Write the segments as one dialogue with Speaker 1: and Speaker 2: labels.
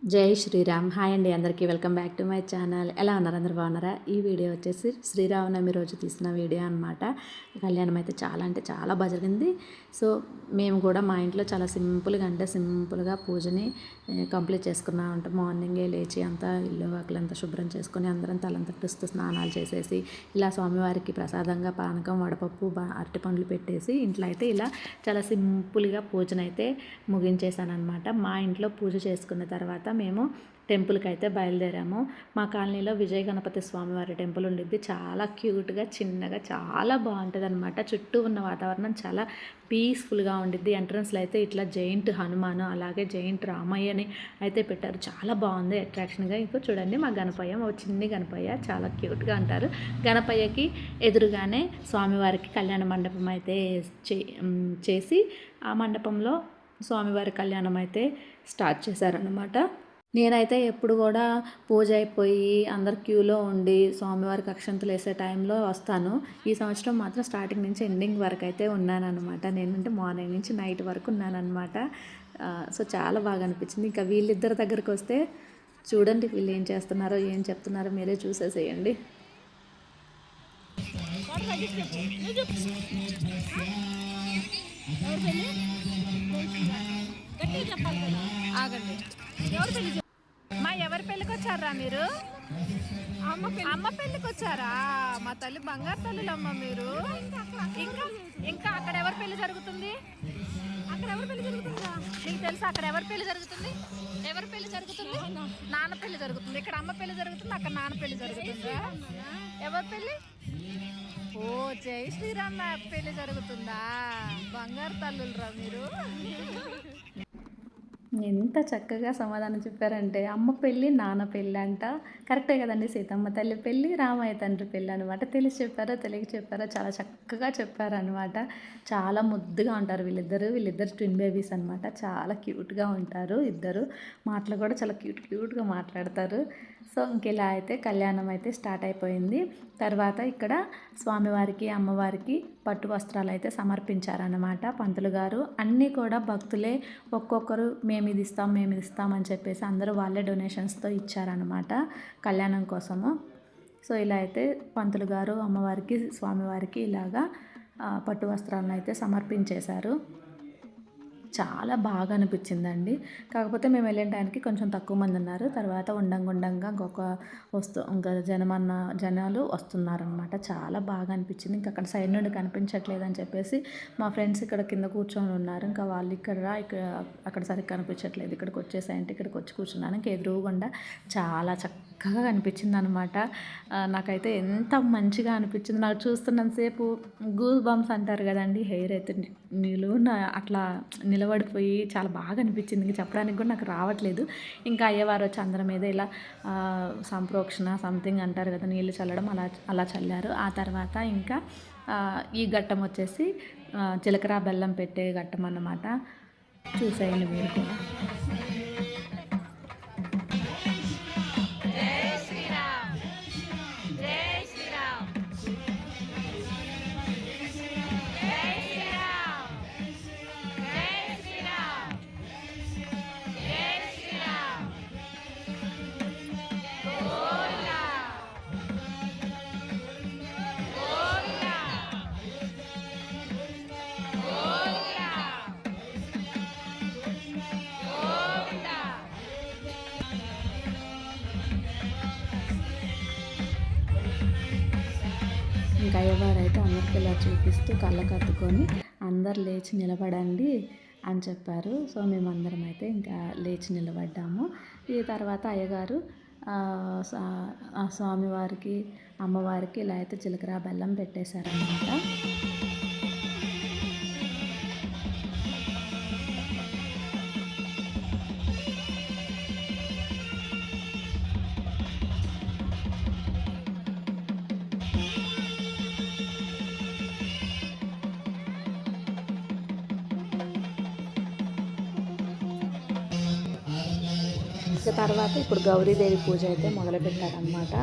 Speaker 1: జై శ్రీరామ్. హాయ్ అండి అందరికీ, welcome back to my channel. ఎలా ఉన్నారు? అందరు బాగున్నారా? ఈ వీడియో వచ్చేసి శ్రీరామనవమి రోజు తీసిన వీడియో అనమాట. కళ్యాణం అయితే చాలా అంటే చాలా బాగా జరిగింది. సో మేము కూడా మా ఇంట్లో చాలా సింపుల్గా పూజని కంప్లీట్ చేసుకున్నా ఉంటాం. మార్నింగే లేచి అంతా ఇల్లు వాకిలంతా శుభ్రం చేసుకొని అందరం తలంతటిస్తూ స్నానాలు చేసేసి ఇలా స్వామివారికి ప్రసాదంగా పానకం, వడపప్పు, అరటిపండ్లు పెట్టేసి ఇంట్లో అయితే ఇలా చాలా సింపుల్గా పూజనైతే ముగించేశాను అనమాట. మా ఇంట్లో పూజ చేసుకున్న తర్వాత మేము టెంపుల్కి అయితే బయలుదేరాము. మా కాలనీలో విజయ గణపతి స్వామివారి టెంపుల్ ఉండిద్ది. చాలా క్యూట్గా చిన్నగా చాలా బాగుంటుంది అనమాట. చుట్టూ ఉన్న వాతావరణం చాలా పీస్ఫుల్గా ఉండిద్ది. ఎంట్రన్స్లో అయితే ఇట్లా జైంట్ హనుమాను అలాగే జైంట్ రామయ్యని అయితే పెట్టారు. చాలా బాగుంది అట్రాక్షన్గా. ఇంకో చూడండి మా గణపయ్య, ఓ చిన్ని గణపయ్య చాలా క్యూట్గా అంటారు. గణపయ్యకి ఎదురుగానే స్వామివారికి కళ్యాణ మండపం అయితే చేసి ఆ మండపంలో స్వామివారి కళ్యాణం అయితే స్టార్ట్ చేశారనమాట. నేనైతే ఎప్పుడు కూడా పూజ అయిపోయి అందరు క్యూలో ఉండి స్వామివారికి అక్షంతలు వేసే టైంలో వస్తాను. ఈ సంవత్సరం మాత్రం స్టార్టింగ్ నుంచి ఎండింగ్ వరకు అయితే ఉన్నానన్నమాట. నేనంటే మార్నింగ్ నుంచి నైట్ వరకు ఉన్నానన్నమాట. సో చాలా బాగా అనిపించింది. ఇంకా వీళ్ళిద్దరి దగ్గరికి వస్తే చూడండి, వీళ్ళు ఏం చేస్తున్నారో ఏం చెప్తున్నారో మీరే చూసేసేయండి.
Speaker 2: మా ఎవరి పెళ్ళికి వచ్చారా మీరు? అమ్మ పెళ్ళికి వచ్చారా? మా తల్లి బంగారు తల్లులమ్మ మీరు. ఇంకా ఇంకా అక్కడ ఎవరి పెళ్లి జరుగుతుంది? అక్కడ ఎవరి పెళ్లి జరుగుతుందా నీకు తెలుసా? అక్కడ ఎవరి పెళ్లి జరుగుతుంది? ఎవరి పెళ్లి జరుగుతుంది? నాన్న పెళ్లి జరుగుతుంది. ఇక్కడ అమ్మ పెళ్లి జరుగుతుంది, అక్కడ నాన్న పెళ్లి జరుగుతుందా? ఎవరి పెళ్లి? ఓ జై శ్రీరామ్ పెళ్లి జరుగుతుందా? బంగారు తల్లులరా మీరు.
Speaker 1: ఎంత చక్కగా సమాధానం చెప్పారంటే, అమ్మ పెళ్ళి నాన్న పెళ్ళి అంట. కరెక్టే కదండి. సీతమ్మ తల్లి పెళ్ళి, రామయ్య తండ్రి పెళ్ళి అనమాట. తెలిసి చెప్పారో తెలియక చెప్పారో చాలా చక్కగా చెప్పారనమాట. చాలా ముద్దుగా ఉంటారు వీళ్ళిద్దరు ట్విన్ బేబీస్ అనమాట. చాలా క్యూట్గా ఉంటారు ఇద్దరు. మాటలు కూడా చాలా క్యూట్గా మాట్లాడతారు. సో ఇంకెలా అయితే కళ్యాణం అయితే స్టార్ట్ అయిపోయింది. తర్వాత ఇక్కడ స్వామివారికి అమ్మవారికి పట్టు వస్త్రాలు అయితే సమర్పించారన్నమాట పంతులు గారు. అన్నీ కూడా భక్తులే ఒక్కొక్కరు మేము ఇది ఇస్తాం అని చెప్పేసి అందరూ వాళ్ళే డొనేషన్స్తో ఇచ్చారనమాట కళ్యాణం కోసము. సో ఇలా అయితే పంతులు గారు అమ్మవారికి స్వామివారికి ఇలాగా పట్టు వస్త్రాలను అయితే సమర్పించేశారు. చాలా బాగా అనిపించిందండి. కాకపోతే మేము వెళ్ళిన టైంకి కొంచెం తక్కువ మంది ఉన్నారు. తర్వాత ఉండంగా ఇంకా జనాలు వస్తున్నారనమాట. చాలా బాగా అనిపించింది. ఇంకా అక్కడ సైడ్ నుండి కనిపించట్లేదు అని చెప్పేసి మా ఫ్రెండ్స్ ఇక్కడ కింద కూర్చొని ఉన్నారు. ఇంకా వాళ్ళు ఇక్కడ అక్కడ సరిగ్గా కనిపించట్లేదు, ఇక్కడికి వచ్చేసాయంటే ఇక్కడికి వచ్చి కూర్చున్నాను. ఇంకా ఎదురుగుండా చాలా చక్కగా అనిపించింది అనమాట. నాకైతే ఎంత మంచిగా అనిపించింది. నాకు చూస్తున్నంతసేపు గూస్ బంప్స్ అంటారు కదండి, హెయిర్ అయితే అట్లా నిలబడిపోయి చాలా బాగా అనిపించింది. ఇంక చెప్పడానికి కూడా నాకు రావట్లేదు. ఇంకా అయ్యవారు వచ్చి అందరి మీద ఇలా సంప్రోక్షణ సంథింగ్ అంటారు కదా, నీళ్ళు చల్లడం అలా చల్లారు. ఆ తర్వాత ఇంకా ఈ ఘట్టం వచ్చేసి జీలకర్ర బెల్లం పెట్టే ఘట్టం అన్నమాట. చూసేయండి మీరు కూడా. ఇంకా అయ్యవారు అయితే అందరికి ఇలా చూపిస్తూ కళ్ళకు అద్దుకొని అందరు లేచి నిలబడండి అని చెప్పారు. సో మేమందరం అయితే ఇంకా లేచి నిలబడ్డాము. ఈ తర్వాత అయ్యగారు స్వామివారికి అమ్మవారికి ఇలా అయితే జీలకర్ర బెల్లం పెట్టేశారనమాట. తర్వాత ఇప్పుడు గౌరీదేవి పూజ అయితే మొదలుపెట్టారనమాట.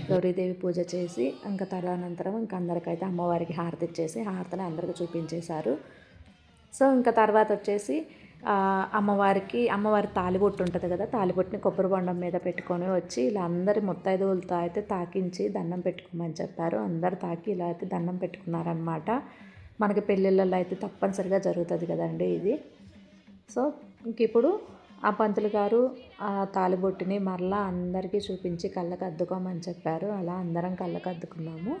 Speaker 1: గౌరీదేవి పూజ చేసి ఇంకా తదనంతరం ఇంకా అందరికైతే అమ్మవారికి హారతి ఇచ్చేసి హారతిని అందరికీ చూపించేశారు. సో ఇంకా తర్వాత వచ్చేసి అమ్మవారి తాళిబొట్టు ఉంటుంది కదా, తాళిబొట్టుని కొబ్బరి బొండం మీద పెట్టుకొని వచ్చి ఇలా అందరి ముత్తైదువులతో అయితే తాకించి దండం పెట్టుకోమని చెప్పారు. అందరు తాకి ఇలా అయితే దండం పెట్టుకున్నారనమాట. మనకి పెళ్ళిళ్ళల్లో అయితే తప్పనిసరిగా జరుగుతుంది కదండి ఇది. సో ఇంక ఇప్పుడు ఆ పంతులు గారు ఆ తాళిబొట్టుని మరలా అందరికీ చూపించి కళ్ళకు అద్దుకోమని చెప్పారు. అలా అందరం కళ్ళకు అద్దుకున్నాము.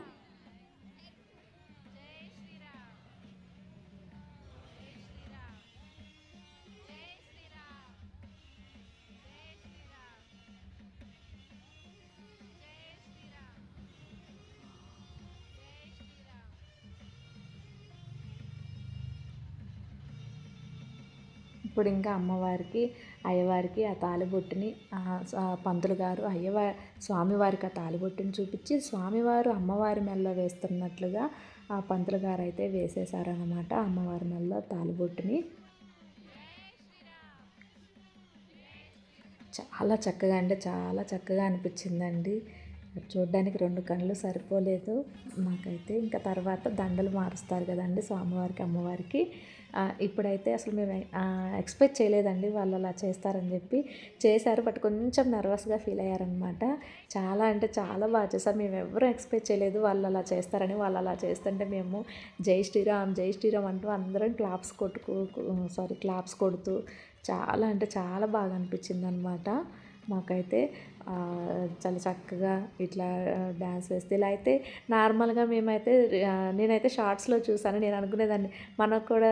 Speaker 1: ఇప్పుడు ఇంకా అమ్మవారికి అయ్యవారికి ఆ తాళిబొట్టుని పంతులు గారు స్వామివారికి ఆ తాళిబొట్టుని చూపించి స్వామివారు అమ్మవారి మెడలో వేస్తున్నట్లుగా ఆ పంతులు గారు అయితే వేసేసారనమాట అమ్మవారి మెడలో తాళిబొట్టుని. చాలా చక్కగా అంటే చాలా చక్కగా అనిపించిందండి. చూడ్డానికి 2 కళ్ళు సరిపోలేదు నాకైతే. ఇంకా తర్వాత దండలు మారుస్తారు కదండి స్వామివారికి అమ్మవారికి. ఇప్పుడైతే అసలు మేము ఎక్స్పెక్ట్ చేయలేదండి వాళ్ళు అలా చేస్తారని చెప్పి. చేశారు, బట్ కొంచెం నర్వస్గా ఫీల్ అయ్యారనమాట. చాలా అంటే చాలా బాగా చేశారు. మేము ఎవరూ ఎక్స్పెక్ట్ చేయలేదు వాళ్ళు అలా చేస్తారని. వాళ్ళు అలా చేస్తుంటే మేము జై శ్రీరామ్ జై శ్రీరామ్ అంటూ అందరం క్లాప్స్ కొడుతూ చాలా అంటే చాలా బాగా అనిపించింది అనమాట మాకైతే. చాలా చక్కగా ఇట్లా డ్యాన్స్ వేస్తే ఇలా అయితే నార్మల్గా నేనైతే షార్ట్స్లో చూసాను. నేను అనుకునేదాన్ని మనకు కూడా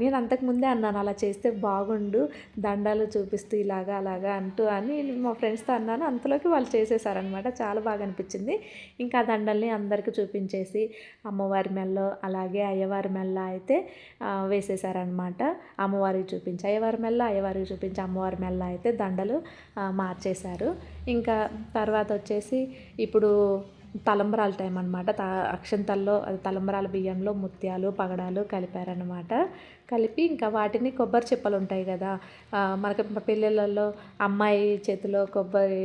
Speaker 1: నేను అంతకుముందే అన్నాను అలా చేస్తే బాగుండు దండాలు చూపిస్తూ ఇలాగా అలాగా అని మా ఫ్రెండ్స్తో అన్నాను. అంతలోకి వాళ్ళు చేసేసారనమాట. చాలా బాగా అనిపించింది. ఇంకా ఆ దండల్ని అందరికీ చూపించేసి అమ్మవారి మెడలో అలాగే అయ్యవారి మెడలో అయితే వేసేసారనమాట. అమ్మవారికి చూపించి అయ్యవారికి చూపించి అమ్మవారి మెడలో అయితే దండలు మార్చేశారు. ఇంకా తర్వాత వచ్చేసి ఇప్పుడు తలంబ్రాల టైం అనమాట. అక్షంతల్లో అది తలంబ్రాల బియ్యంలో ముత్యాలు పగడాలు కలిపారనమాట. కలిపి ఇంకా వాటిని కొబ్బరి చిప్పలు ఉంటాయి కదా, మనకి పెళ్ళిళ్ళల్లో అమ్మాయి చేతిలో కొబ్బరి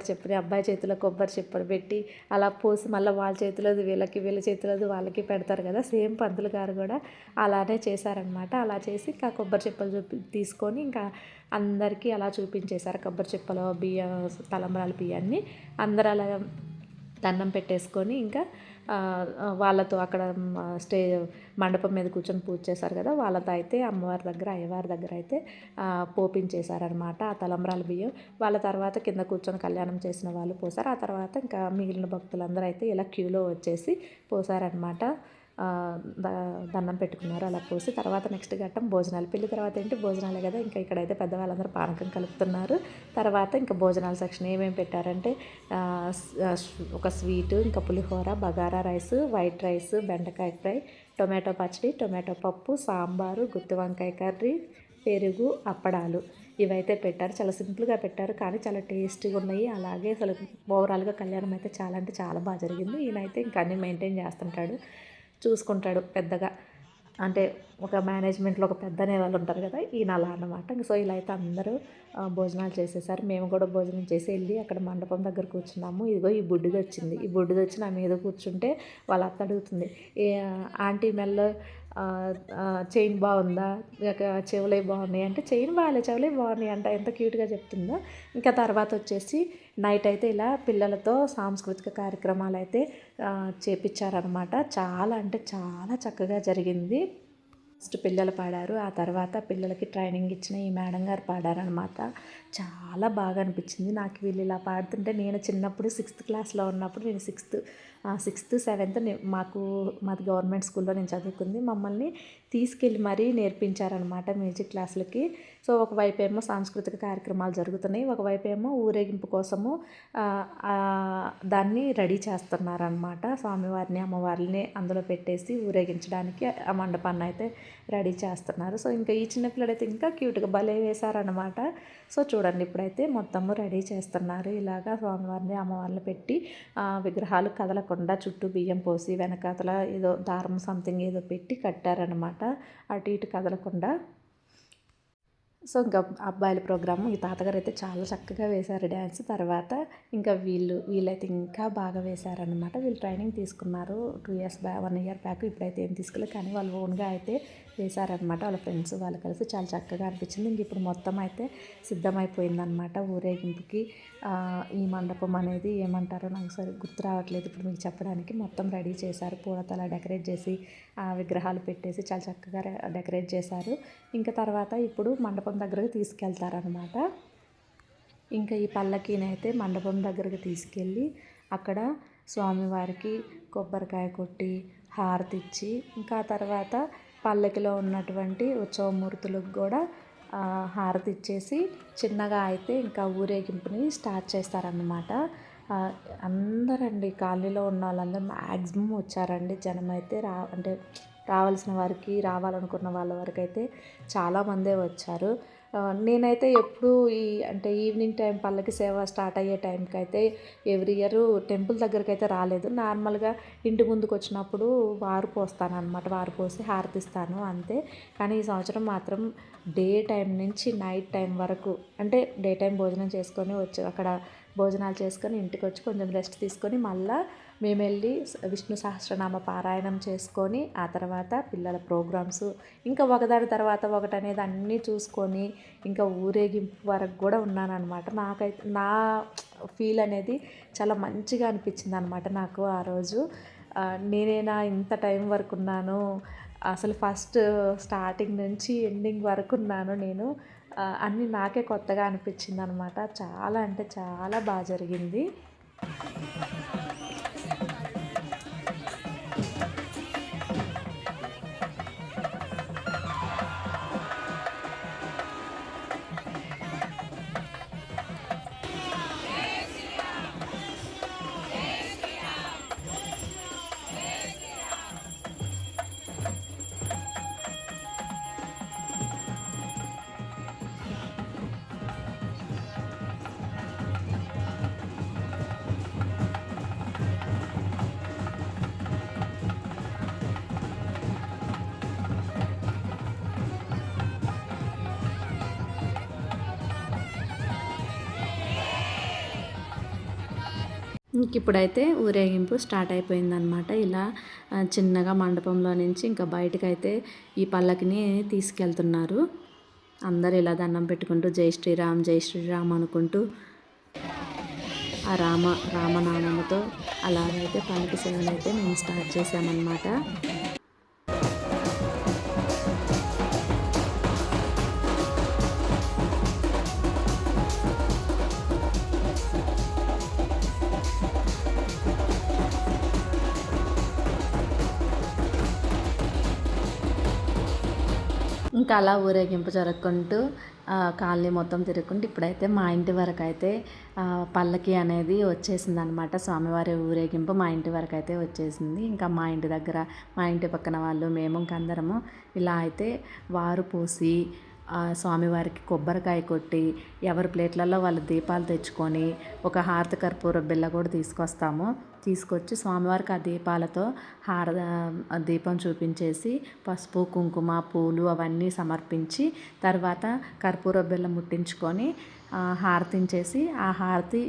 Speaker 1: చెప్పుని అబ్బాయి చేతిలో కొబ్బరి చిప్పలు పెట్టి అలా పోసి మళ్ళీ వాళ్ళ చేతిలోది వీళ్ళ చేతిలోది వాళ్ళకి పెడతారు కదా. సేమ్ పంతులు గారు కూడా అలానే చేశారనమాట. అలా చేసి ఇంకా కొబ్బరి చిప్పలు తీసుకొని ఇంకా అందరికీ అలా చూపించేశారు. కొబ్బరి చిప్పలో తలంబ్రాల బియ్యాన్ని అందరూ అలా దండం పెట్టేసుకొని ఇంకా వాళ్ళతో అక్కడ మండపం మీద కూర్చొని పూజ చేశారు కదా, వాళ్ళతో అయితే అమ్మవారి దగ్గర అయ్యవారి దగ్గర అయితే పోపించేశారనమాట ఆ తలంబ్రాల బియ్యం. వాళ్ళ తర్వాత కింద కూర్చొని కళ్యాణం చేసిన వాళ్ళు పోసారు. ఆ తర్వాత ఇంకా మిగిలిన భక్తులందరూ అయితే ఇలా క్యూలో వచ్చేసి పోసారనమాట. దండం పెట్టుకున్నారు. అలా పోసి తర్వాత నెక్స్ట్ ఘట్టం భోజనాలు. పెళ్లి తర్వాత ఏంటి భోజనాలే కదా. ఇంకా ఇక్కడైతే పెద్దవాళ్ళందరూ పానకం కలుపుతున్నారు. తర్వాత ఇంకా భోజనాల సెక్షన్ ఏమేమి పెట్టారంటే ఒక స్వీటు, ఇంకా పులిహోర, బగారా రైస్, వైట్ రైస్, బెండకాయ ఫ్రై, టొమాటో పచ్చడి, టొమాటో పప్పు, సాంబారు, గుత్తి వంకాయ కర్రీ, పెరుగు, అప్పడాలు ఇవైతే పెట్టారు. చాలా సింపుల్గా పెట్టారు కానీ చాలా టేస్టీగా ఉన్నాయి. అలాగే అసలు ఓవరాల్గా కళ్యాణం అయితే చాలా అంటే చాలా బాగా జరిగింది. ఈయనైతే ఇంకా అన్నీ మెయింటైన్ చేస్తుంటాడు, చూసుకుంటాడు పెద్దగా. అంటే ఒక మేనేజ్మెంట్లో ఒక పెద్ద అనే వాళ్ళు ఉంటారు కదా, ఈయన అలా అన్నమాట. సో ఇలా అయితే అందరూ భోజనాలు చేసేసారు. మేము కూడా భోజనం చేసి వెళ్ళి అక్కడ మండపం దగ్గర కూర్చున్నాము. ఇదిగో ఈ బుడ్డిది వచ్చింది. ఈ బుడ్డిది వచ్చి నా మీద కూర్చుంటే వాళ్ళ అత్త అడుగుతుంది, ఆంటీ మెల్లో చైన్ బాగుందా, చెవులే బాగున్నాయి అంటే, చైన్ బాగాలే చెవులే బాగున్నాయి అంట. ఎంత క్యూట్గా చెప్తుందో. ఇంకా తర్వాత వచ్చేసి నైట్ అయితే ఇలా పిల్లలతో సాంస్కృతిక కార్యక్రమాలు అయితే చేపించారనమాట. చాలా అంటే చాలా చక్కగా జరిగింది. ఫస్ట్ పిల్లలు పాడారు, ఆ తర్వాత పిల్లలకి ట్రైనింగ్ ఇచ్చిన ఈ మేడం గారు పాడారనమాట. చాలా బాగా అనిపించింది నాకు. వీళ్ళు ఇలా పాడుతుంటే నేను చిన్నప్పుడు 6th క్లాస్లో ఉన్నప్పుడు, నేను 6th 7th మాది గవర్నమెంట్ స్కూల్లో నేను చదువుకుంది. మమ్మల్ని తీసుకెళ్ళి మరీ నేర్పించారనమాట మ్యూజిక్ క్లాసులకి. సో ఒకవైపు ఏమో సాంస్కృతిక కార్యక్రమాలు జరుగుతున్నాయి, ఒకవైపు ఏమో ఊరేగింపు కోసము దాన్ని రెడీ చేస్తున్నారనమాట. స్వామివారిని అమ్మవారిని అందులో పెట్టేసి ఊరేగించడానికి ఆ మండపాన్ని అయితే రెడీ చేస్తున్నారు. సో ఇంకా ఈ చిన్నపిల్లడైతే ఇంకా క్యూట్గా భలే వేశారనమాట. సో చూడండి ఇప్పుడైతే మొత్తము రెడీ చేస్తున్నారు. ఇలాగా స్వామివారిని అమ్మవారిని పెట్టి విగ్రహాలు కదలకుండా చుట్టూ బియ్యం పోసి వెనకాతల ఏదో దారం సంథింగ్ ఏదో పెట్టి కట్టారనమాట, అటు ఇటు కదలకుండా. సో ఇంకా అబ్బాయిల ప్రోగ్రాము ఈ తాతగారు అయితే చాలా చక్కగా వేశారు డ్యాన్స్. తర్వాత ఇంకా వీళ్ళైతే ఇంకా బాగా వేశారనమాట. వీళ్ళు ట్రైనింగ్ తీసుకున్నారు 2 years బ్యాక్, 1 year బ్యాక్. ఇప్పుడైతే ఏం తీసుకోలేదు కానీ వాళ్ళు ఓన్గా అయితే వేశారనమాట వాళ్ళ ఫ్రెండ్స్ వాళ్ళు కలిసి. చాలా చక్కగా అనిపించింది. ఇంక ఇప్పుడు మొత్తం అయితే సిద్ధమైపోయిందనమాట ఊరేగింపుకి. ఈ మండపం అనేది ఏమంటారో నాకు సరి గుర్తు రావట్లేదు ఇప్పుడు మీకు చెప్పడానికి. మొత్తం రెడీ చేశారు, పూలతో అలా డెకరేట్ చేసి విగ్రహాలు పెట్టేసి చాలా చక్కగా డెకరేట్ చేశారు. ఇంకా తర్వాత ఇప్పుడు మండపం దగ్గరకు తీసుకెళ్తారనమాట. ఇంకా ఈ పల్లకీనైతే మండపం దగ్గరికి తీసుకెళ్ళి అక్కడ స్వామివారికి కొబ్బరికాయ కొట్టి హారతి ఇచ్చి, ఇంకా తర్వాత పల్లకిలో ఉన్నటువంటి ఉత్సవమూర్తులకు కూడా హారతి ఇచ్చేసి చిన్నగా అయితే ఇంకా ఊరేగింపుని స్టార్ట్ చేస్తారన్నమాట. అందరండి కాలనీలో ఉన్న వాళ్ళందరూ మ్యాక్సిమం వచ్చారండి. జనం అయితే అంటే రావాల్సిన వారికి, రావాలనుకున్న వాళ్ళ వరకు అయితే చాలామందే వచ్చారు. నేనైతే ఎప్పుడూ అంటే ఈవినింగ్ టైం పల్లకి సేవ స్టార్ట్ అయ్యే టైంకి అయితే ఎవ్రీ ఇయర్ టెంపుల్ దగ్గరికి అయితే రాలేదు. నార్మల్గా ఇంటి ముందుకు వచ్చినప్పుడు వారు పోస్తానన్నమాట. వారు పోసి హారతిస్తాను అంతే. కానీ ఈ సంవత్సరం మాత్రం డే టైం నుంచి నైట్ టైం వరకు, అంటే డే టైం భోజనం చేసుకొని వచ్చి అక్కడ భోజనాలు చేసుకొని ఇంటికి వచ్చి కొంచెం రెస్ట్ తీసుకొని మళ్ళీ మేము వెళ్ళి విష్ణు సహస్రనామ పారాయణం చేసుకొని ఆ తర్వాత పిల్లల ప్రోగ్రామ్స్ ఇంకా ఒకదాని తర్వాత ఒకటి అనేది అన్నీ చూసుకొని ఇంకా ఊరేగింపు వరకు కూడా ఉన్నానన్నమాట. నాకైతే నా ఫీల్ అనేది చాలా మంచిగా అనిపించింది అనమాట నాకు ఆ రోజు. నేనేనా ఇంత టైం వరకు ఉన్నాను, అసలు ఫస్ట్ స్టార్టింగ్ నుంచి ఎండింగ్ వరకు ఉన్నాను నేను, అన్నీ నాకే కొత్తగా అనిపించింది అనమాట. చాలా అంటే చాలా బాగా జరిగింది. ఇంక ఇప్పుడైతే ఊరేగింపు స్టార్ట్ అయిపోయిందనమాట. ఇలా చిన్నగా మండపంలో నుంచి ఇంకా బయటకైతే ఈ పల్లకిని తీసుకెళ్తున్నారు. అందరు ఇలా దండం పెట్టుకుంటూ జై శ్రీరామ్ జై శ్రీరామ్ అనుకుంటూ ఆ రామనామముతో అలాగైతే పల్లకి సేవలు అయితే మేము స్టార్ట్ చేసామన్నమాట. ఇంకా అలా ఊరేగింపు జరుపుకుంటూ కాలనీ మొత్తం తిరుగుకుంటూ ఇప్పుడైతే మా ఇంటి వరకు అయితే పల్లకి అనేది వచ్చేసింది అనమాట. స్వామివారి ఊరేగింపు మా ఇంటి వరకు అయితే వచ్చేసింది. ఇంకా మా ఇంటి దగ్గర మా ఇంటి పక్కన వాళ్ళు మేము ఇంక అందరము ఇలా అయితే వారు పోసి స్వామివారికి కొబ్బరికాయ కొట్టి ఎవరి ప్లేట్లలో వాళ్ళు దీపాలు తెచ్చుకొని ఒక హారతి కర్పూర బిళ్ళ కూడా తీసుకొచ్చి స్వామివారికి ఆ దీపాలతో దీపం చూపించేసి పసుపు కుంకుమ పూలు అవన్నీ సమర్పించి తర్వాత కర్పూర బిళ్ళ ముట్టించుకొని హారతించేసి ఆ హారతి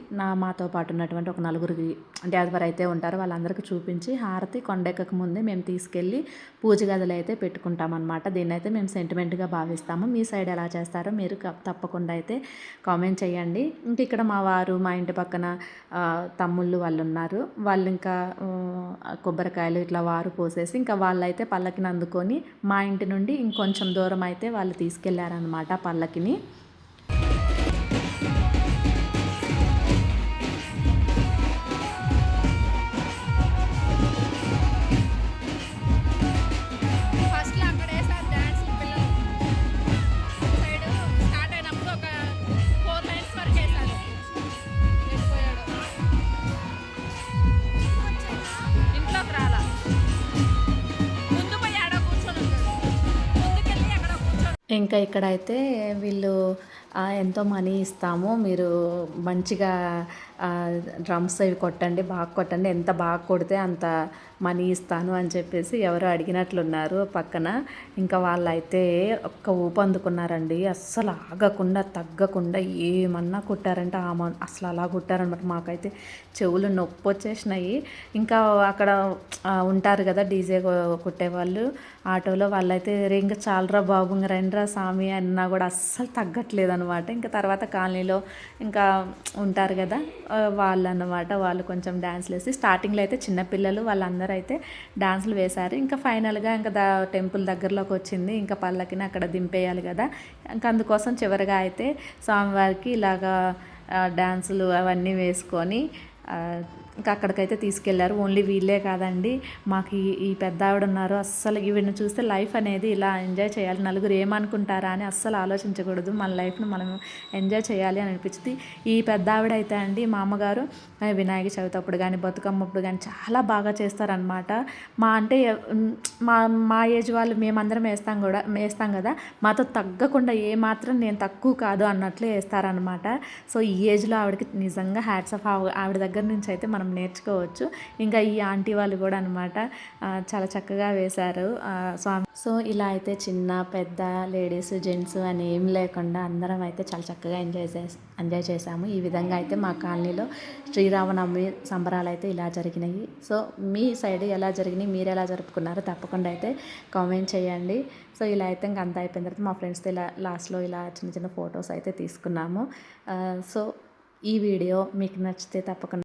Speaker 1: మాతో పాటు ఉన్నటువంటి ఒక నలుగురికి అంటే ఎవరైతే ఉంటారో వాళ్ళందరికీ చూపించి హారతి కొండెక్కక ముందే మేము తీసుకెళ్ళి పూజ గదిలో అయితే పెట్టుకుంటామన్నమాట. దీన్ని అయితే మేము సెంటిమెంట్గా భావిస్తాము. మీ సైడ్ ఎలా చేస్తారో మీరు తప్పకుండా అయితే కామెంట్ చేయండి. ఇంక ఇక్కడ మా వారు మా ఇంటి పక్కన తమ్ముళ్ళు వాళ్ళు ఉన్నారు. వాళ్ళు ఇంకా కొబ్బరికాయలు ఇట్లా వారు పోసేసి ఇంకా వాళ్ళైతే పల్లకిని అందుకొని మా ఇంటి నుండి ఇంకొంచెం దూరం అయితే వాళ్ళు తీసుకెళ్లారనమాట పల్లకిని. ఇంకా ఇక్కడైతే వీళ్ళు ఎంతో మనీ ఇస్తాము, మీరు మంచిగా డ్రమ్స్ అవి కొట్టండి, బాగా కొట్టండి, ఎంత బాగా కొడితే అంత మనీ ఇస్తాను అని చెప్పేసి ఎవరో అడిగినట్లున్నారు పక్కన. ఇంకా వాళ్ళైతే ఒక్క ఊపు అందుకున్నారండి. అస్సలు ఆగకుండా తగ్గకుండా ఏమన్నా కుట్టారంటే అసలు అలా కుట్టారనమాట. మాకైతే చెవులు నొప్పి వచ్చేసినాయి. ఇంకా అక్కడ ఉంటారు కదా డీజే కుట్టేవాళ్ళు ఆటోలో, వాళ్ళైతే ఇంకా చాలరా బాబు ఇంక రండిరా స్వామి అన్నా కూడా అస్సలు తగ్గట్లేదు అనమాట. ఇంకా తర్వాత కాలనీలో ఇంకా ఉంటారు కదా వాళ్ళు అన్నమాట, వాళ్ళు కొంచెం డ్యాన్స్లు వేసి స్టార్టింగ్లో అయితే చిన్నపిల్లలు వాళ్ళందరూ అయితే డ్యాన్సులు వేశారు. ఇంకా ఫైనల్గా ఇంకా టెంపుల్ దగ్గరలోకి వచ్చింది, ఇంకా పల్లకిని అక్కడ దింపేయాలి కదా. ఇంకా అందుకోసం చివరిగా అయితే స్వామివారికి ఇలాగా డ్యాన్సులు అవన్నీ వేసుకొని ఇంకా అక్కడికైతే తీసుకెళ్లారు. ఓన్లీ వీళ్ళే కాదండి, మాకు ఈ పెద్ద ఆవిడ ఉన్నారు, అస్సలు ఈవిడని చూస్తే లైఫ్ అనేది ఇలా ఎంజాయ్ చేయాలి, నలుగురు ఏమనుకుంటారా అని అస్సలు ఆలోచించకూడదు, మన లైఫ్ను మనం ఎంజాయ్ చేయాలి అని అనిపించింది. ఈ పెద్ద ఆవిడ అయితే అండి మా అమ్మగారు వినాయక చవితి అప్పుడు కానీ బతుకమ్మ అప్పుడు కానీ చాలా బాగా చేస్తారనమాట. అంటే మా మా ఏజ్ వాళ్ళు మేమందరం వేస్తాం కదా, మాతో తగ్గకుండా ఏమాత్రం నేను తక్కువ కాదు అన్నట్లే వేస్తారనమాట. సో ఈ ఏజ్లో ఆవిడకి నిజంగా హ్యాట్స్ ఆఫ్. ఆవిడ దగ్గర నుంచి అయితే మనం నేర్చుకోవచ్చు. ఇంకా ఈ ఆంటీ వాళ్ళు కూడా అనమాట చాలా చక్కగా వేశారు స్వామి. సో ఇలా అయితే చిన్న పెద్ద లేడీస్ జెంట్స్ అని ఏం లేకుండా అందరం అయితే చాలా చక్కగా ఎంజాయ్ చేసాము. ఈ విధంగా అయితే మా కాలనీలో శ్రీరామనవమి సంబరాలు అయితే ఇలా జరిగినాయి. సో మీ సైడ్ ఎలా జరిగినాయి, మీరు ఎలా జరుపుకున్నారో తప్పకుండా అయితే కామెంట్ చేయండి. సో ఇలా అయితే ఇంక అంతా అయిపోయిన తర్వాత మా ఫ్రెండ్స్తో ఇలా లాస్ట్లో ఇలా చిన్న చిన్న ఫొటోస్ అయితే తీసుకున్నాము. సో ఈ వీడియో మీకు నచ్చితే తప్పకుండా